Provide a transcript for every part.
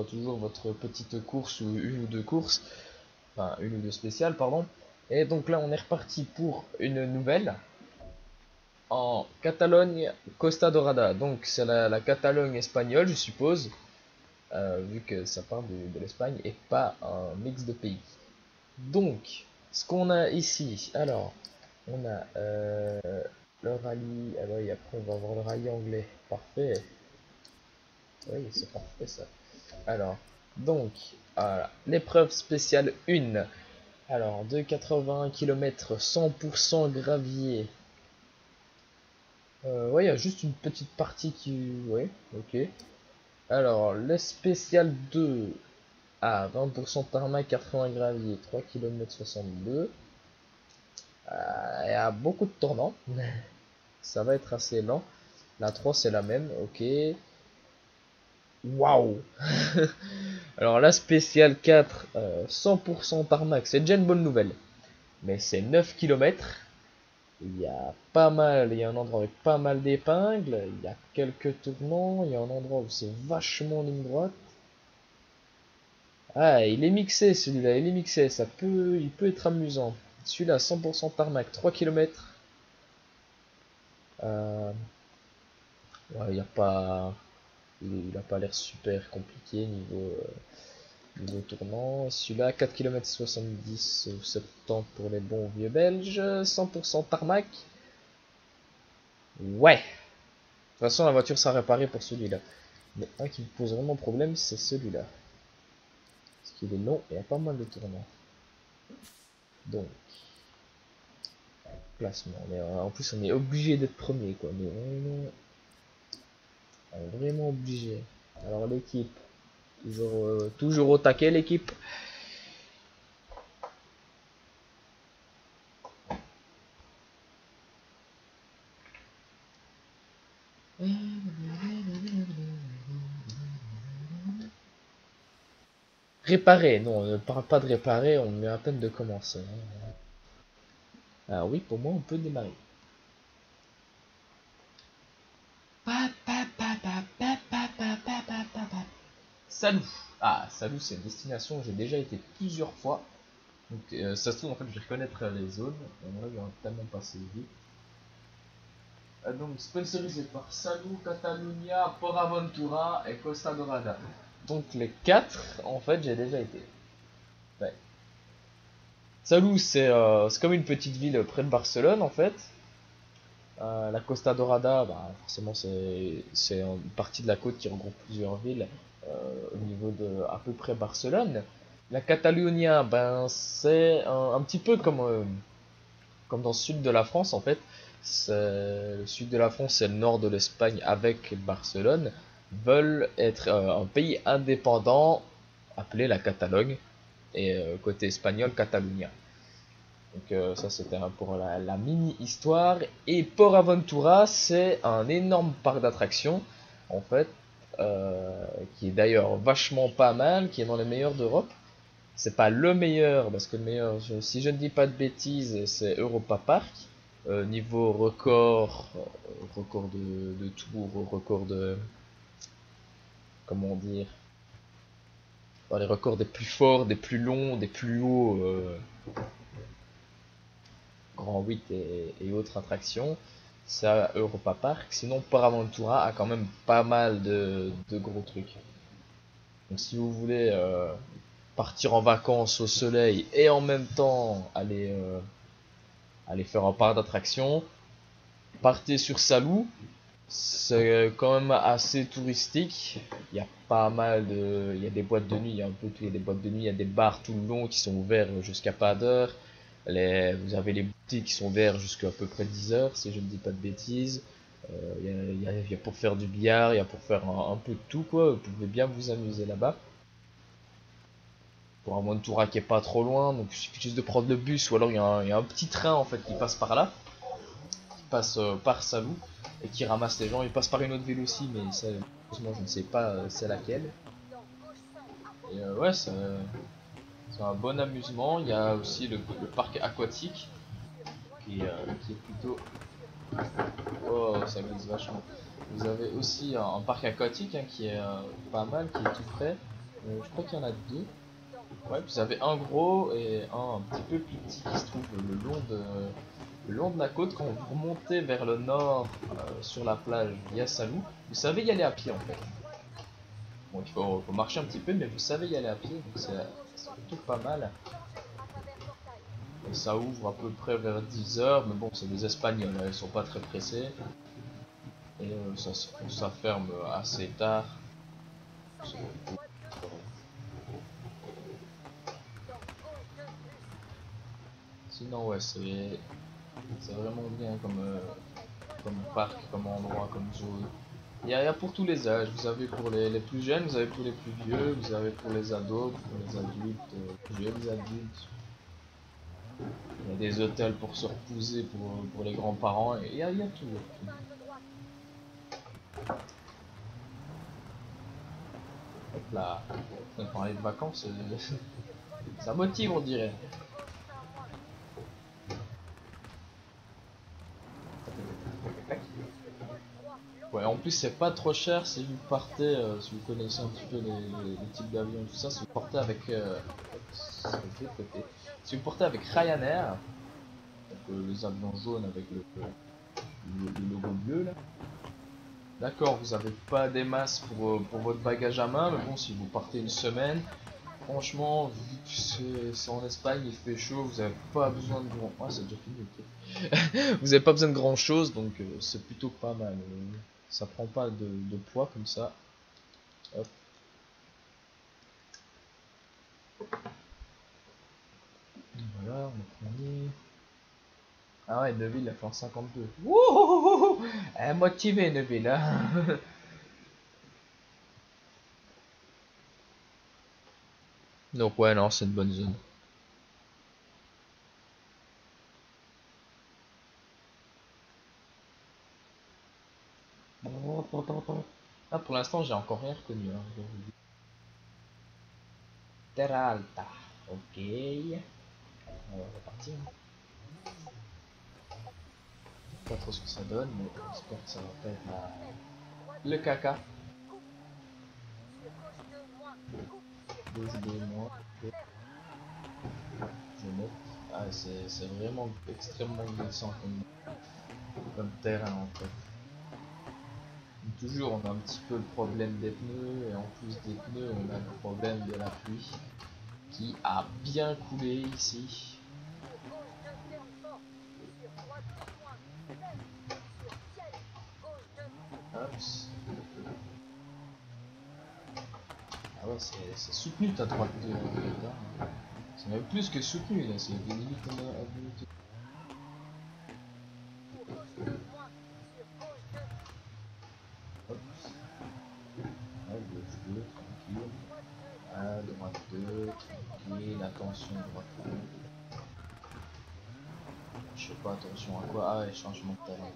toujours votre petite course ou une ou deux courses, enfin une ou deux spéciales, pardon. Et donc là, on est reparti pour une nouvelle en Catalogne, Costa Dorada. Donc c'est la Catalogne espagnole, je suppose, vu que ça part de l'Espagne et pas un mix de pays. Donc, ce qu'on a ici, alors, on a le rallye, ah oui, après on va avoir le rallye anglais, parfait, oui, c'est parfait ça. Alors, donc, voilà, l'épreuve spéciale 1. Alors, de 81 km, 100% gravier. Ouais, il y a juste une petite partie qui... Ouais, ok. Alors, le spécial 2. Ah, 20% tarmac, 80 gravier, 3 km 62. Il y a beaucoup de tournants. Ça va être assez lent. La 3, c'est la même, ok. Waouh. Alors, la spéciale 4, 100% tarmac, c'est déjà une bonne nouvelle. Mais c'est 9 km. Il y a pas mal, il y a un endroit avec pas mal d'épingles, il y a quelques tournants, il y a un endroit où c'est vachement ligne droite. Ah, il est mixé celui-là, il est mixé, il peut être amusant. Celui-là, 100% tarmac, 3 km. Euh, ouais, il a pas l'air super compliqué niveau tournant. Celui-là, 4 km 70 ou 70 pour les bons vieux belges, 100% tarmac. Ouais. De toute façon, la voiture sera réparée pour celui-là. Mais un qui me pose vraiment problème, c'est celui-là. Parce qu'il est long et il y a pas mal de tournants. Donc, classement. En plus, on est obligé d'être premier, quoi. On est vraiment obligé. Alors, l'équipe. Toujours au taquet, l'équipe. Réparer. Non, on ne parle pas de réparer, on est à peine de commencer, hein. Ah oui, pour moi, on peut démarrer. Salou. Ah, Salou, c'est une destination où j'ai déjà été plusieurs fois. Donc, ça se trouve, en fait, je vais reconnaître les zones. On va tellement passer vite. Donc, sponsorisé par Salou, Catalunya, Port Aventura et Costa Dorada. Donc, les quatre, en fait, j'ai déjà été. Ouais. Salou, c'est comme une petite ville près de Barcelone, en fait. La Costa Dorada, bah, forcément, c'est une partie de la côte qui regroupe plusieurs villes au niveau de à peu près Barcelone. La Catalunya, ben, c'est un petit peu comme dans le sud de la France, en fait. Le sud de la France et le nord de l'Espagne avec Barcelone veulent être un pays indépendant appelé la Catalogne et côté espagnol Catalunya. Donc ça c'était pour la mini histoire. Et Port Aventura c'est un énorme parc d'attractions en fait qui est d'ailleurs vachement pas mal, qui est dans les meilleurs d'Europe. C'est pas le meilleur, parce que le meilleur, si je ne dis pas de bêtises, c'est Europa Park. Niveau record, record de tours, record de, comment dire, dans les records des plus forts, des plus longs, des plus hauts, Grand 8 et autres attractions, c'est à Europa Park. Sinon, Paraventura a quand même pas mal de gros trucs. Donc si vous voulez partir en vacances au soleil et en même temps aller faire un parc d'attractions, partez sur Salou. C'est quand même assez touristique. Il y a pas mal de, il y a des boîtes de nuit, il y a un peu tout, il y a des boîtes de nuit, il y a des bars tout le long qui sont ouverts jusqu'à pas d'heure. Vous avez les boutiques qui sont ouvertes jusqu'à à peu près 10 heures, si je ne dis pas de bêtises. Il y a pour faire du billard, il y a pour faire un peu de tout, quoi. Vous pouvez bien vous amuser là-bas. Pour un Montura qui est pas trop loin, donc il suffit juste de prendre le bus, ou alors il y a un petit train en fait qui passe par là, qui passe par Salou, et qui ramasse les gens. Il passe par une autre ville aussi, mais ça, malheureusement, je ne sais pas c'est laquelle. Et ouais, c'est un bon amusement. Il y a aussi le parc aquatique, qui est plutôt... Oh, ça glisse vachement. Vous avez aussi un parc aquatique hein, qui est pas mal, qui est tout près. Je crois qu'il y en a deux. Ouais, vous avez un gros et un petit peu plus petit qui se trouve le long de la côte. Quand vous remontez vers le nord sur la plage via Salou, vous savez y aller à pied en fait. Bon, faut marcher un petit peu, mais vous savez y aller à pied, donc c'est plutôt pas mal. Et ça ouvre à peu près vers 10 h, mais bon, c'est des Espagnols, hein, ils sont pas très pressés. Et ça ferme assez tard. Sinon, ouais, c'est vraiment bien comme parc, comme endroit, comme zone. Il y a pour tous les âges. Vous avez pour les plus jeunes, vous avez pour les plus vieux, vous avez pour les ados, pour les adultes, jeunes adultes. Il y a des hôtels pour se reposer pour les grands-parents. Il y a tout. Hop là. On parlait de vacances, ça motive, on dirait. Ouais, en plus c'est pas trop cher si vous partez, si vous connaissez un petit peu les types d'avions et tout ça, si vous partez avec, si vous partez avec Ryanair, donc, les avions jaunes avec le logo bleu là, d'accord, vous avez pas des masses pour votre bagage à main, mais bon, si vous partez une semaine, franchement, vu que c'est en Espagne, il fait chaud, vous avez pas besoin de grand... Ah, c'est déjà fini, ok. Vous avez pas besoin de grand chose, donc c'est plutôt pas mal. Ça prend pas de poids comme ça. Hop. Voilà, on a fini. Ah ouais, Neuville a fait en 52. Wouhouhouhou. Elle est motivée, Neuville, hein. Donc ouais, non, c'est une bonne zone. Ah, pour l'instant, j'ai encore rien reconnu. Hein. Terra Alta. Ok. On va repartir. Pas trop ce que ça donne, mais j'espère que ça va pas être le caca. Décidément. Je note. Ah, c'est vraiment extrêmement glissant comme terrain en fait. Toujours on a un petit peu le problème des pneus et en plus des pneus on a le problème de la pluie qui a bien coulé ici. Hops. Ah ouais, c'est soutenu ta droite de là. C'est même plus que soutenu là, c'est limite à limite. Hop. À gauche 2, tranquille. À droite 2, tranquille. Attention, droite 2. Je sais pas, attention à quoi. Ah ouais, changement de terrain.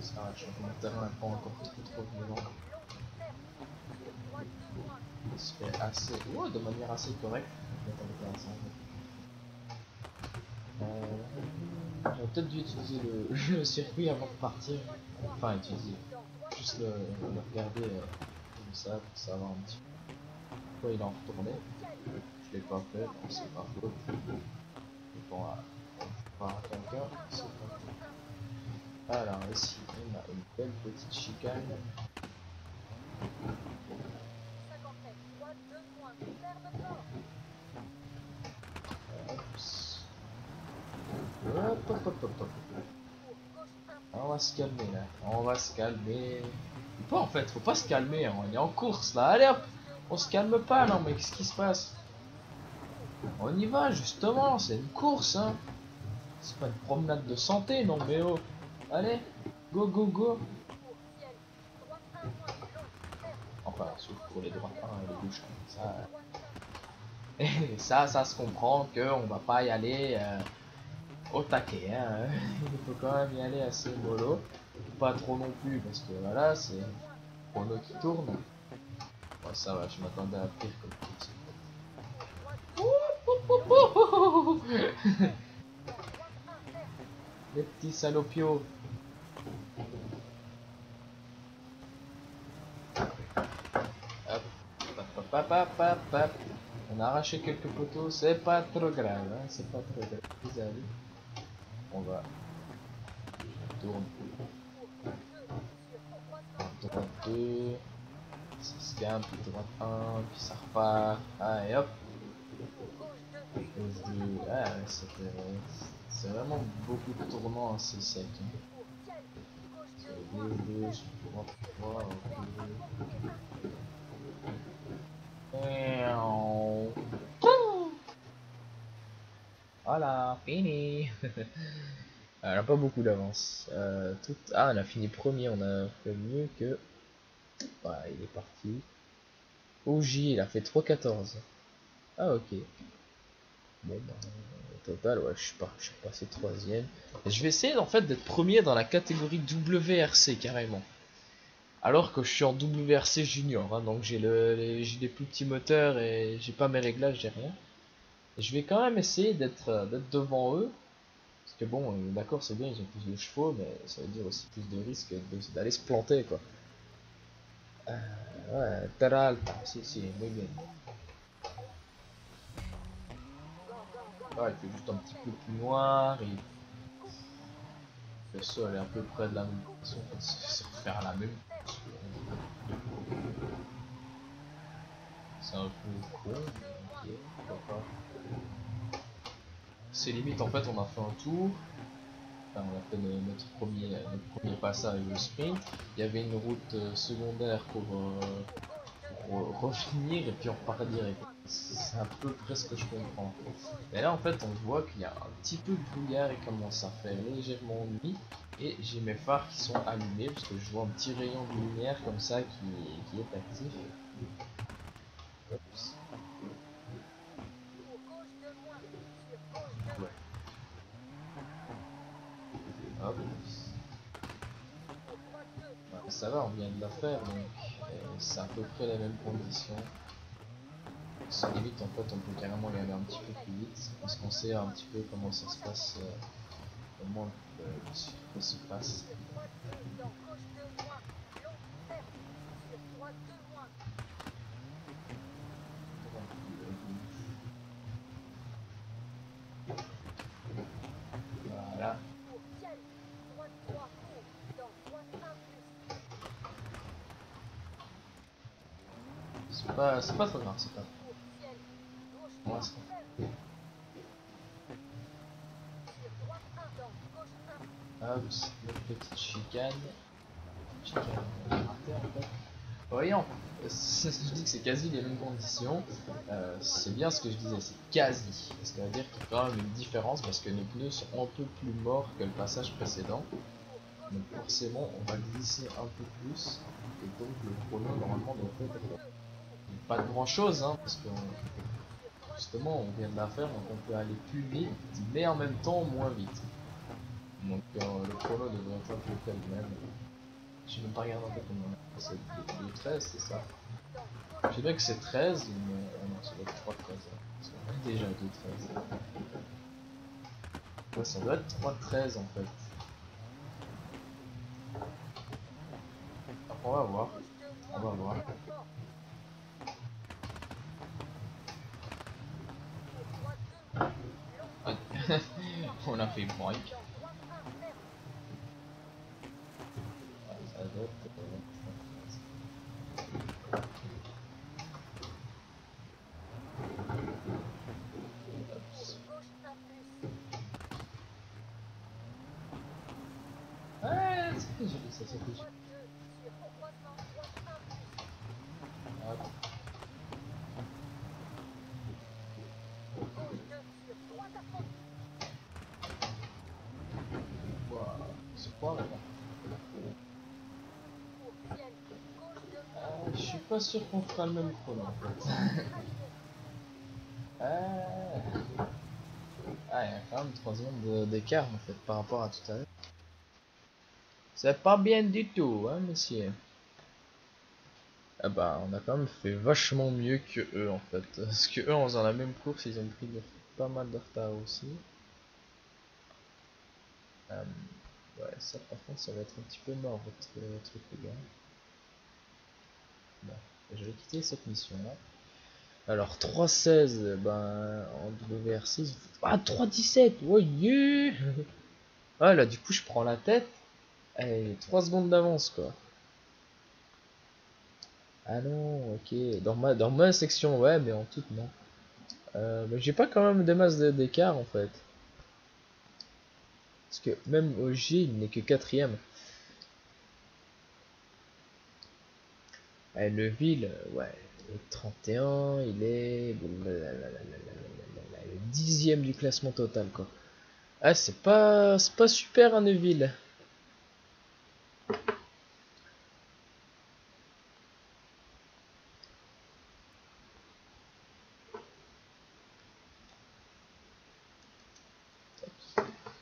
Ça, changement de terrain pas encore trop violent. Il se fait assez. Oh, de manière assez correcte. J'aurais peut-être dû utiliser le circuit avant de partir. Enfin, utiliser. Juste le regarder comme ça pour savoir un petit peu pourquoi il en retournait. Je l'ai pas fait, bon, c'est pas faute. Bon, on va quelqu'un, c'est pas faute. Alors, ici, on a une belle petite chicane. Hop, hop, hop, hop, hop. On va se calmer là, on va se calmer. Pas en fait, faut pas se calmer, hein. On est en course là, allez hop. On se calme pas, non mais qu'est-ce qui se passe? On y va justement, c'est une course hein. C'est pas une promenade de santé, non mais oh. Allez, go go go. Enfin, sauf pour les droits et les gauches. Ça se comprend qu'on va pas y aller au taquet. Hein. Il faut quand même y aller assez mollo. Pas trop non plus parce que voilà, c'est le chrono qui tourne. Ouais, ça va, je m'attendais à pire comme petit. Les petits salopios. Hop, hop, hop, hop, hop, hop. On a arraché quelques poteaux, c'est pas trop grave, hein, c'est pas trop grave. Vous allez. On va tourner. Droite 2, ça se calme, puis droite 1, puis ça repart. Allez hop. Gauche 2, ah ouais, c'est vraiment beaucoup de tournants assez secs. Hein. Gauche 2, droite 3, ok. Voilà, fini. On n'a pas beaucoup d'avance. Ah, on a fini premier, on a fait mieux que... Ouais, il est parti. OJ, il a fait 3,14. Ah, ok. Bon, bah, au total, ouais, je suis passé troisième. Je vais essayer en fait d'être premier dans la catégorie WRC carrément. Alors que je suis en WRC junior, hein, donc j'ai des plus petits moteurs et j'ai pas mes réglages, j'ai rien. Et je vais quand même essayer d'être devant eux. Parce que bon, d'accord, c'est bien, ils ont plus de chevaux, mais ça veut dire aussi plus de risques d'aller se planter, quoi. Ouais, Peralta, si, muy bien. Ah, il fait juste un petit peu plus noir, et le sol est à peu près de la même façon, en fait, c'est refaire la même. C'est un peu con, mais ok, pourquoi pas. C'est limite, en fait, on a fait un tour. Enfin, on a fait notre premier passage au sprint. Il y avait une route secondaire pour refinir et puis on repart direct. C'est à peu près ce que je comprends. Et là en fait on voit qu'il y a un petit peu de brouillard et commence à faire légèrement nuit. Et j'ai mes phares qui sont allumés parce que je vois un petit rayon de lumière comme ça qui est actif. Oups. Ouais. Hop. Ouais, ça va, on vient de la faire donc c'est à peu près les mêmes conditions. Sans limite en fait on peut carrément y aller un petit peu plus vite parce qu'on sait un petit peu comment ça se passe, comment le circuit se passe. Voilà. C'est pas trop grave, c'est pas pour l'instant. Hop, une petite chicane. Chicane ratée en fait. Voyons, je dis que c'est quasi les mêmes conditions. C'est bien ce que je disais, c'est quasi. Ce qui veut dire qu'il y a quand même une différence parce que nos pneus sont un peu plus morts que le passage précédent. Donc forcément, on va glisser un peu plus. Et donc le chrono normalement doit être pas de grand chose, hein, parce que justement on vient de la faire, donc on peut aller plus vite, mais en même temps moins vite. Donc le chrono devrait être à peu près le même. Je vais même pas regarder en fait combien on a. C'est 13, c'est ça. Je sais bien que c'est 13, mais non, ça doit être 3,13. C'est déjà 2,13. Ouais, ça doit être 3,13 en fait. On va voir. On va voir. On a fait break. Ça doit être. Ouais, c'est joli, ça c'est joli. Hop. Wow. C'est quoi là? Je suis pas sûr qu'on fera le même chrono en fait. Ah, il y a quand même 3 secondes d'écart en fait par rapport à tout à l'heure. C'est pas bien du tout, hein, monsieur. Ah bah, on a quand même fait vachement mieux que eux en fait. Parce que eux, en faisant la même course, ils ont pris pas mal de retard aussi. Euh, ouais, ça par contre, ça va être un petit peu mort votre truc, les gars. Bon, je vais quitter cette mission là. Alors 3.16, ben en WR6. Ah 3.17, oh yeah. Ah là du coup je prends la tête. Allez, 3 secondes d'avance quoi. Ah non, ok. Dans ma section, ouais, mais en toute non. Mais j'ai pas quand même des masses d'écart en fait. Parce que même OG il n'est que quatrième. Le ville, ouais, le 31, il est le 10e du classement total quoi. Ah c'est pas super un Neuville.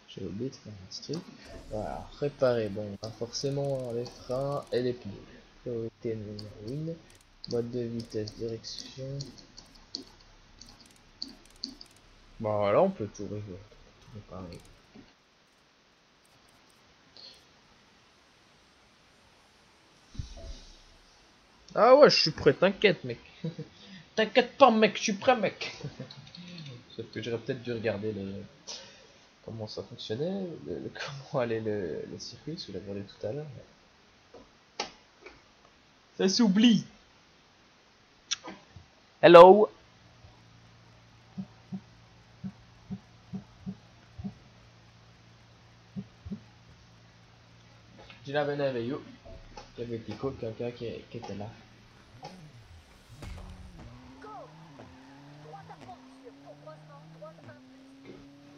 J'ai oublié de faire un truc. Voilà, réparer. Bon, pas forcément les freins et les pneus. Priorité numéro 1. Mode de vitesse, direction. Bon, voilà, on peut tout réparer. Ah ouais, je suis prêt, t'inquiète, mec. T'inquiète pas, mec, je suis prêt, mec. Sauf que j'aurais peut-être dû regarder comment ça fonctionnait, comment allait le circuit, parce que je l'avais regardé tout à l'heure. Ça s'oublie. Hello. J'ai la veille. Il y avait quelqu'un qui était là.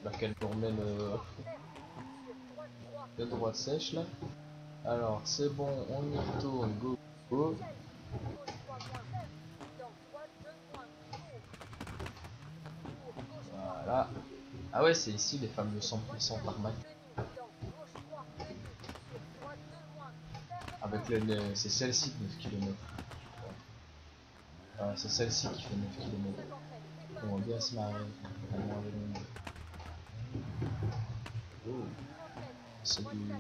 Laquelle nous remet le droit sèche là. Alors c'est bon, on y retourne, go go. Voilà. Ah ouais, c'est ici les fameux 100% tarmac. Avec c'est celle-ci de 9 km. Voilà, c'est celle-ci qui fait 9 km. On va bien se marrer. Oh. C'est du...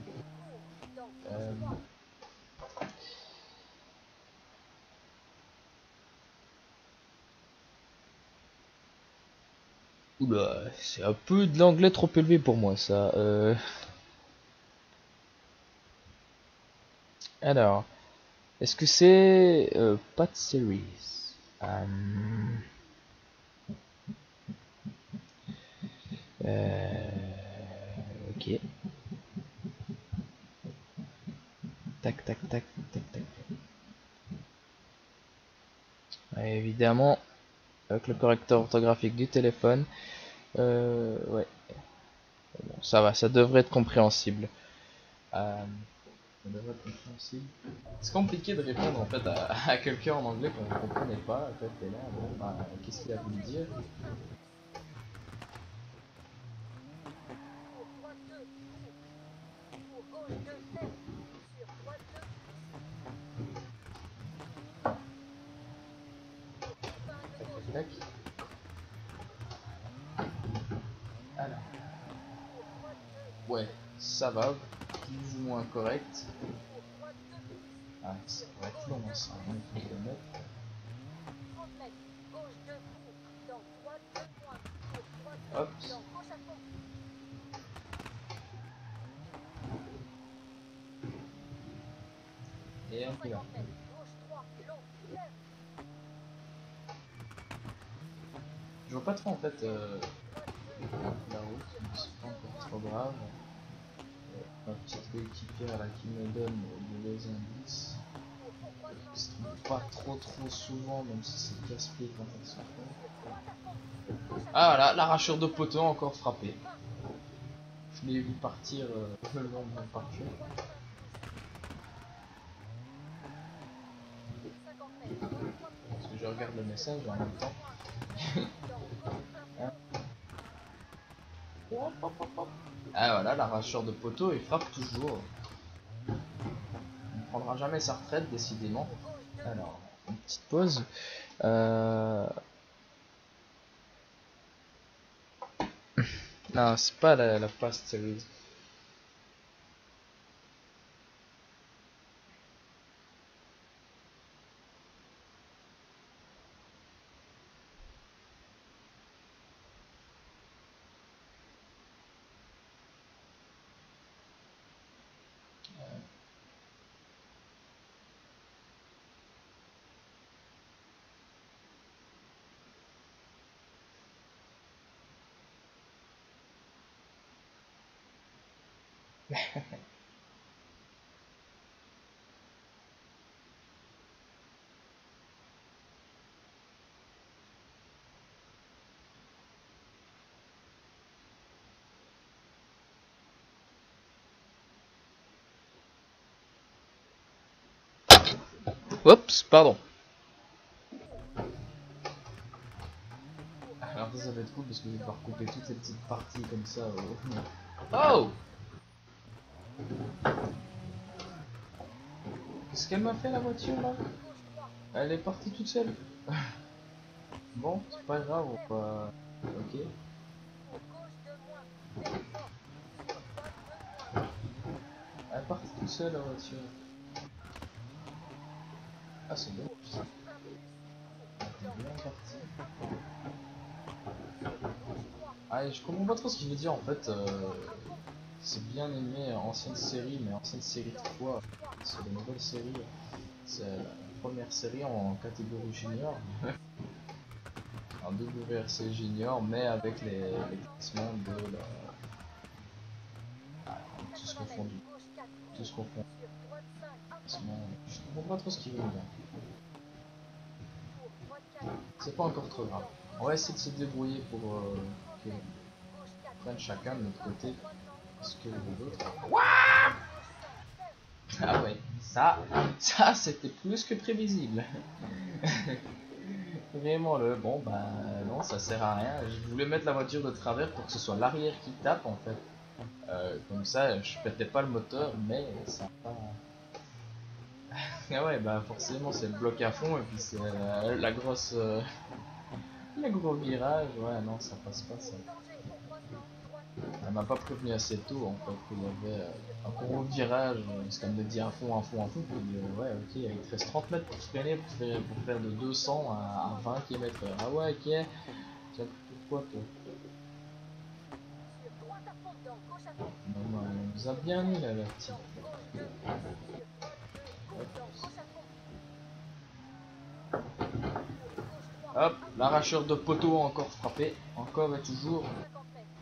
Oula, c'est un peu de l'anglais trop élevé pour moi ça. Alors, est-ce que c'est pas de series? Ok. Tac, tac, tac, tac, tac. Ouais, évidemment, avec le correcteur orthographique du téléphone. Ouais. Bon, ça va, ça devrait être compréhensible. Ça devrait être compréhensible. C'est compliqué de répondre en fait à quelqu'un en anglais qu'on ne comprenait pas. En fait, t'es là, bon, bah, qu'est-ce qu'il a voulu dire? Tac, tac. Alors, ouais, ça va, plus ou moins correct. Ah, ça va être long, hein, ça va être km. Hop. Et on y va. Je vois pas trop en fait la route, mais c'est pas encore trop grave. Ma petite coéquipière là qui me donne des indices. Qui se trouve pas trop souvent, même si c'est casse-pied quand elle se fait. Ah voilà, l'arracheur de poteau a encore frappé. Je l'ai vu partir le long de mon parcours. Parce que je regarde le message en même temps. Hein. Ah voilà, l'arracheur de poteau il frappe toujours. Il ne prendra jamais sa retraite décidément. Alors, une petite pause. Non, c'est pas la Fast Series. Oups, pardon. Alors ça va être cool parce que je vais devoir couper toutes ces petites parties comme ça. Oh! Qu'est-ce qu'elle m'a fait la voiture là? Elle est partie toute seule. Bon, c'est pas grave, on va... Ok. Elle est partie toute seule la voiture. Ah c'est bon ça. Elle est bien partie. Ah, je comprends pas trop ce qu'il veut dire en fait. C'est bien aimé ancienne série, mais ancienne série de quoi? C'est la nouvelle série. C'est la première série en catégorie junior. En WRC junior, mais avec les classements de la... tous confondus. Tous confondus. Je comprends pas trop ce qu'il veut dire. C'est pas encore trop grave. On va essayer de se débrouiller pour que prenne chacun de notre côté ce que les autres. Ah ouais, ça c'était plus que prévisible. Vraiment le bon bah non ça sert à rien. Je voulais mettre la voiture de travers pour que ce soit l'arrière qui tape en fait. Comme ça je pétais pas le moteur mais ça va. Ah ouais bah forcément c'est le bloc à fond et puis c'est la grosse le gros virage, ouais non ça passe pas ça. Elle m'a pas prévenu assez tôt en fait qu'il y avait un gros virage, parce qu'elle me dit à fond, puis ouais ok, il te reste 30 mètres pour freiner pour faire de 200 à 20 km/h. Ah ouais ok, tiens pourquoi toi? Non, non, elle nous a bien mis là la petite. Hop, l'arracheur de poteau a encore frappé, encore et toujours.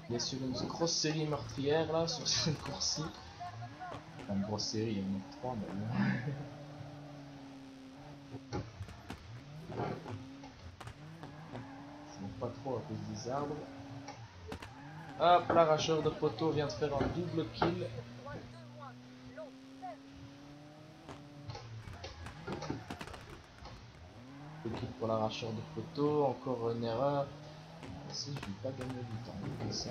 Il est sur une grosse série meurtrière là, sur cette course-ci. Enfin, une grosse série, il y en a 3 mais bon. Pas trop à cause des arbres. Hop, l'arracheur de poteau vient de faire un double kill. Le kill pour l'arracheur de poteau, encore une erreur. Si je vais pas gagner du temps, comme ça.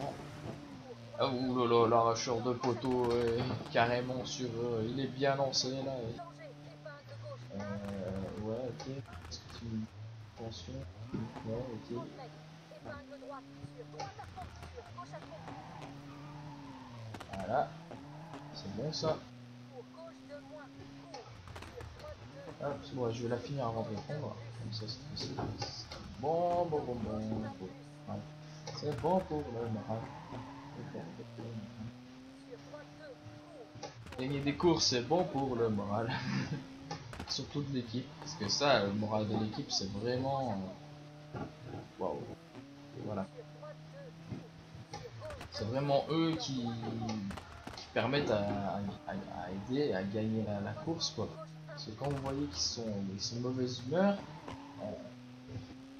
Ah oulala, l'arracheur de poteau est carrément sur. Il est bien lancé là. Ouais, ok. Est-ce que tu me attention? Ouais, ok. Voilà, c'est bon ça. Hop, bon, je vais la finir avant de répondre. Comme ça, c'est possible. Bon, bon, bon, bon. Ouais. C'est bon pour le moral. Gagner des courses, c'est bon pour le moral. Surtout de l'équipe. Parce que ça, le moral de l'équipe, c'est vraiment. Waouh. Voilà. C'est vraiment eux qui permettent à aider à gagner la course, quoi. Parce que quand vous voyez qu'ils sont de mauvaise humeur, euh,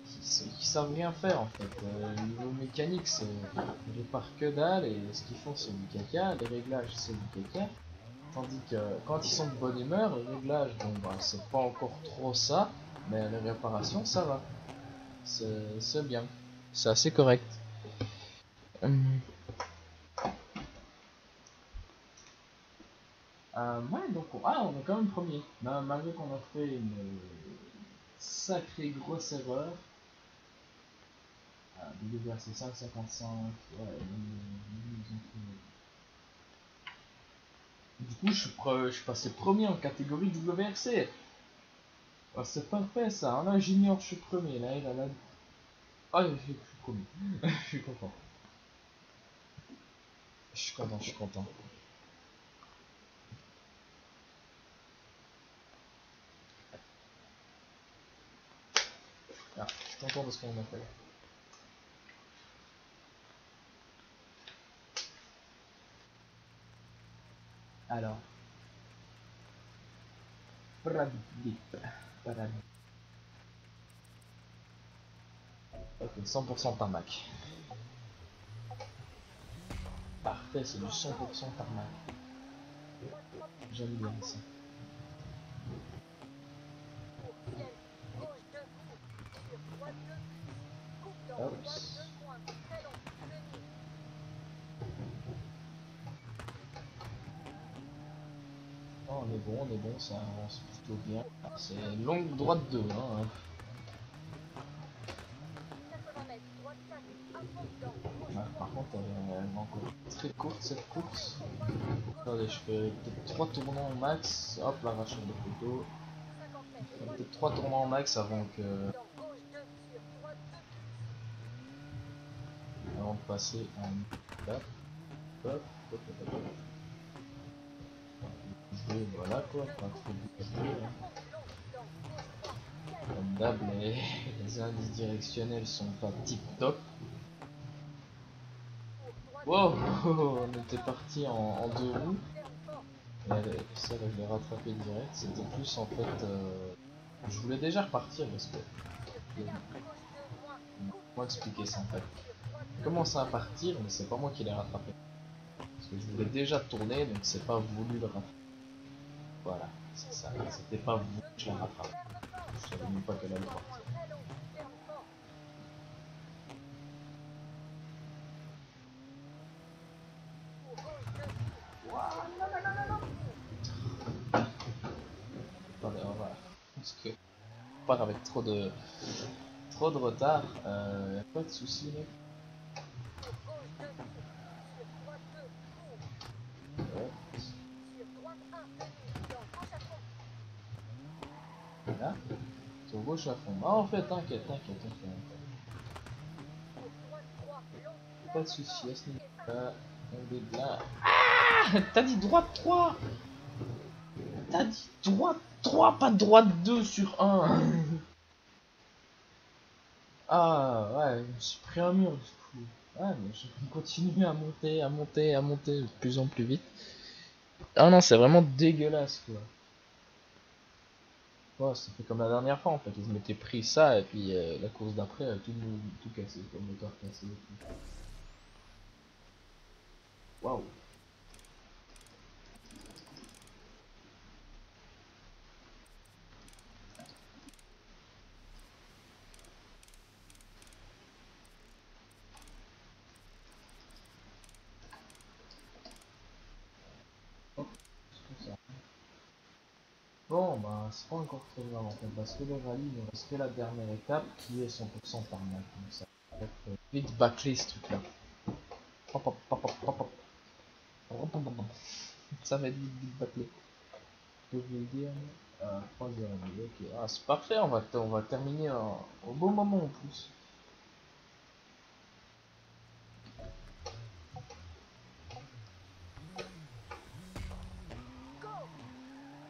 qu'ils savent rien faire en fait. Niveau mécanique, ils réparent que dalle et ce qu'ils font c'est du caca, les réglages c'est du caca. Tandis que quand ils sont de bonne humeur, les réglages, bon bah c'est pas encore trop ça, mais les réparations ça va. C'est bien. C'est assez correct. Ouais, donc on est quand même premier. Malgré qu'on a fait une sacrée grosse erreur. WRC 555, ouais, du coup, je suis passé premier en catégorie WRC. Oh, c'est parfait ça, en ingénieur, je suis premier. Là, il a la... Ah, je suis premier. Je suis content. Je suis content, je suis content. Ah, je suis content de ce qu'on a fait. Alors. Pradip. Pradip. Ok, 100% tarmac. Parfait, c'est du 100% tarmac. J'aime bien ça. Oups. Oh, on est bon, ça avance plutôt bien. C'est une longue droite 2, hein. Ah, par contre, elle est encore très courte cette course. Attendez, je fais peut-être 3 tournants au max. Hop, l'arracheur de photo. Peut-être 3 tournants au max avant de passer en hop, hop, hop, hop, hop. Jouer, voilà quoi, pas trop bouger. Comme d'hab, les indices directionnels sont pas tip top. Wow, on était parti en 2 roues. Et ça, là, je l'ai rattrapé direct. C'était plus en fait. Je voulais déjà repartir parce que. Comment expliquer ça en fait? J'ai commencé à partir, mais c'est pas moi qui l'ai rattrapé. Parce que je voulais déjà tourner, donc c'est pas voulu le rattraper. Voilà, c'est ça. C'était pas voulu que je la rattrape. Je savais même pas qu'elle allait partir. Attendez, on va. Parce que je pars avec trop de retard. Y'a pas de soucis, mec. Ouais. Là, sur gauche à fond. Ah, en fait, t'inquiète. Pas de soucis à ce niveau-là. On est là. Ah, t'as dit droite 3. T'as dit droite 3, pas droite 2 sur 1. Ah, ouais, je me suis pris un mur du coup. Ouais, mais je vais continuer à monter de plus en plus vite. Ah non, c'est vraiment dégueulasse quoi. Ouais, ça fait comme la dernière fois en fait. Ils m'étaient pris ça et puis la course d'après, tout cassé, comme le moteur cassé. Waouh. Oh, c'est ça. Bon, bah, c'est pas encore très grave en fait, parce que le rallye, il nous reste que la dernière étape qui est 100% par main. Donc ça va être vite bâclé ce truc là. Hop, hop, hop, hop, hop, hop. Hop, hop, hop, hop. Ça va être vite bâclé. Je peux vous le dire. 3h30, ok. Ah, c'est parfait, on va terminer au bon moment en plus.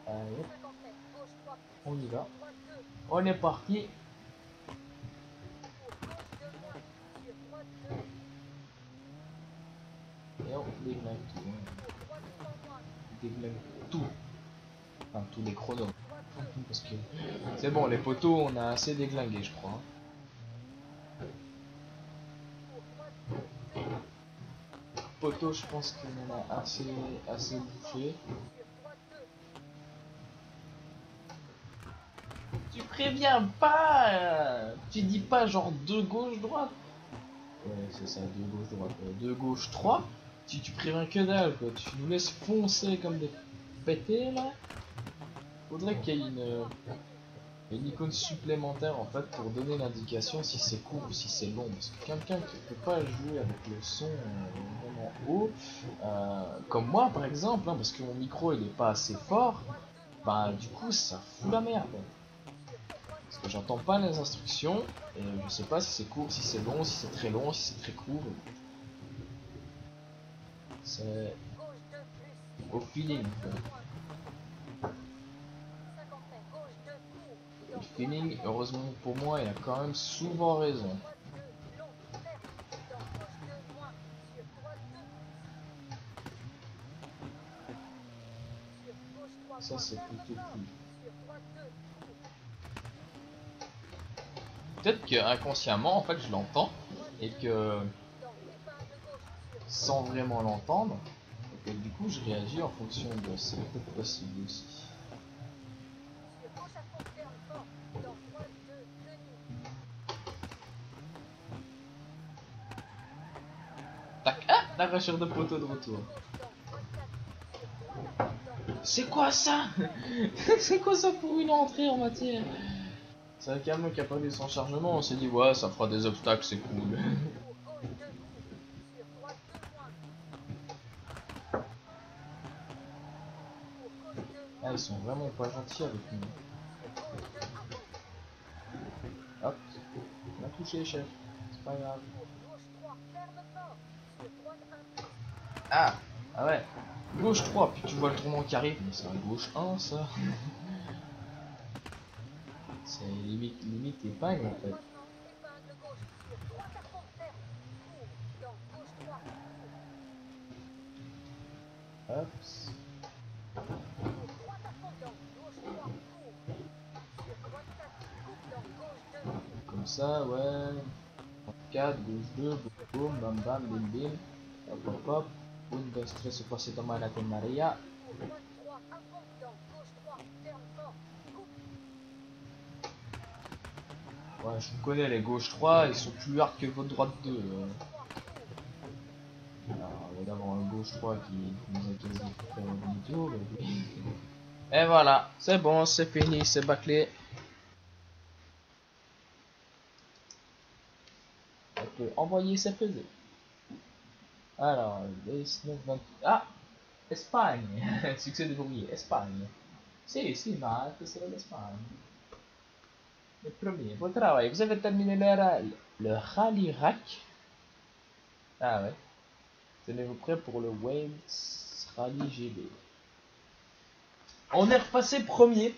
Allez, on y va. On est parti. Et on déglingue tout. On déglingue tout. Enfin, tous les chronos. Parce que c'est bon, les poteaux, on a assez déglingué, je crois. Poteaux, je pense qu'on en a assez bouffé. Tu préviens pas. Tu dis pas genre 2 gauche-droite. Ouais, c'est ça, 2 gauche-droite. 2 gauche-3. Tu préviens que dalle, quoi. Tu nous laisses foncer comme des pétés, là. Faudrait qu'il y ait une icône supplémentaire en fait pour donner l'indication si c'est court ou si c'est long, parce que quelqu'un qui peut pas jouer avec le son vraiment haut, comme moi par exemple, hein, parce que mon micro il est pas assez fort, bah du coup ça fout la merde, parce que j'entends pas les instructions et je sais pas si c'est court, si c'est long, si c'est très long, si c'est très court. C'est au feeling. Le feeling, heureusement pour moi, il a quand même souvent raison. ça c'est plutôt cool. Peut-être que inconsciemment en fait je l'entends et que sans vraiment l'entendre, et du coup je réagis en fonction de, c'est peut-être possible aussi. Tac, ah, l'arracheur de poteau de retour. C'est quoi ça? C'est quoi ça pour une entrée en matière? C'est un camion qui a pas eu son chargement, on s'est dit ouais ça fera des obstacles, c'est cool. Ah, ils sont vraiment pas gentils avec nous. Hop, on a touché chef, c'est pas grave. Ah, ah ouais, gauche 3, puis tu vois le tournant qui arrive, mais c'est un gauche 1 ça. C'est limite épingle en fait. Hop. Comme ça, ouais. 4, gauche 2, boum, bam bam, bim bim. Hop hop hop. Un, dos, tres, se toma la Maria. Ouais, je vous connais les gauche 3, ils sont plus hard que votre droite 2. Alors, il va y avoir un gauche 3 qui nous a quasi fait un demi-tour. Et voilà, c'est bon, c'est fini, c'est bâclé. On peut envoyer ses pesées. Alors, 19, 20... Ah, Espagne. Succès de Bourrier, Espagne. Si, si, ma c'est l'Espagne. Le premier. Bon travail. Vous avez terminé le Rallye Rack. Ah ouais. Tenez-vous prêts pour le Wales Rallye GB. On est repassé premier.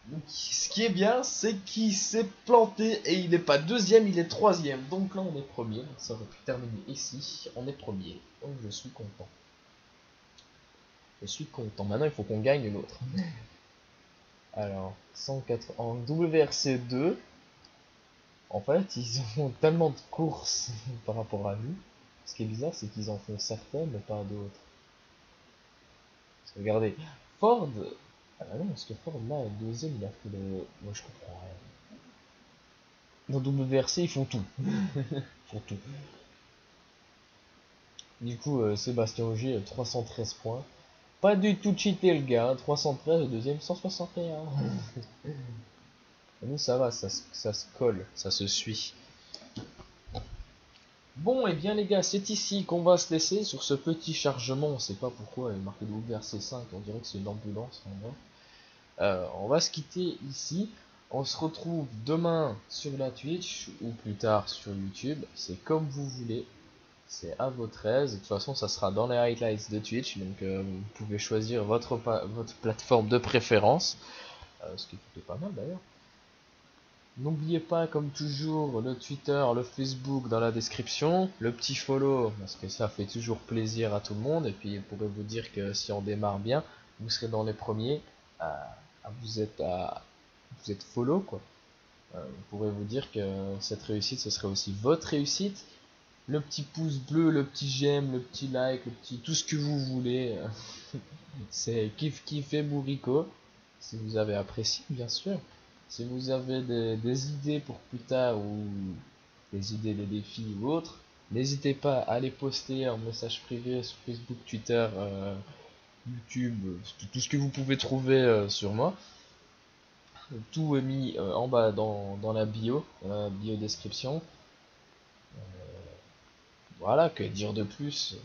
Donc, ce qui est bien, c'est qu'il s'est planté et il n'est pas deuxième, il est troisième. Donc là, on est premier. Ça aurait pu terminer ici. On est premier. Donc je suis content. Je suis content. Maintenant, il faut qu'on gagne l'autre. Alors, 104 en WRC 2. En fait, ils ont tellement de courses par rapport à nous. Ce qui est bizarre, c'est qu'ils en font certaines, mais pas d'autres. Regardez, Ford. Ah non, parce que Ford là, le deuxième, il a fait le. Moi, je comprends rien. Dans WRC, ils font tout. Ils font tout. Du coup, Sébastien Ogier, 313 points. Pas du tout cheaté le gars, 313, le deuxième 161. Et nous, ça va, ça se colle, ça se suit. Bon, et bien les gars, c'est ici qu'on va se laisser sur ce petit chargement. On sait pas pourquoi il est marqué WRC5, on dirait que c'est une ambulance en vrai. On va se quitter ici. On se retrouve demain sur la Twitch ou plus tard sur YouTube. C'est comme vous voulez. C'est à votre aise. De toute façon, ça sera dans les highlights de Twitch. Donc, vous pouvez choisir votre plateforme de préférence. Ce qui est plutôt pas mal d'ailleurs. N'oubliez pas, comme toujours, le Twitter, le Facebook dans la description. Le petit follow, parce que ça fait toujours plaisir à tout le monde. Et puis, je pourrais vous dire que si on démarre bien, vous serez dans les premiers. Vous êtes follow quoi. On pourrait vous dire que cette réussite ce serait aussi votre réussite. Le petit pouce bleu, le petit j'aime, le petit like, le petit tout ce que vous voulez. C'est kiff et bourrico. Si vous avez apprécié bien sûr. Si vous avez des idées pour plus tard ou des idées des défis ou autres, n'hésitez pas à les poster en message privé sur Facebook, Twitter, YouTube, tout ce que vous pouvez trouver sur moi. Tout est mis en bas dans la bio description. Voilà, que dire de plus?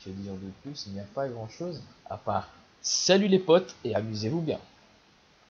Que dire de plus? Il n'y a pas grand chose à part. Salut les potes et amusez-vous bien.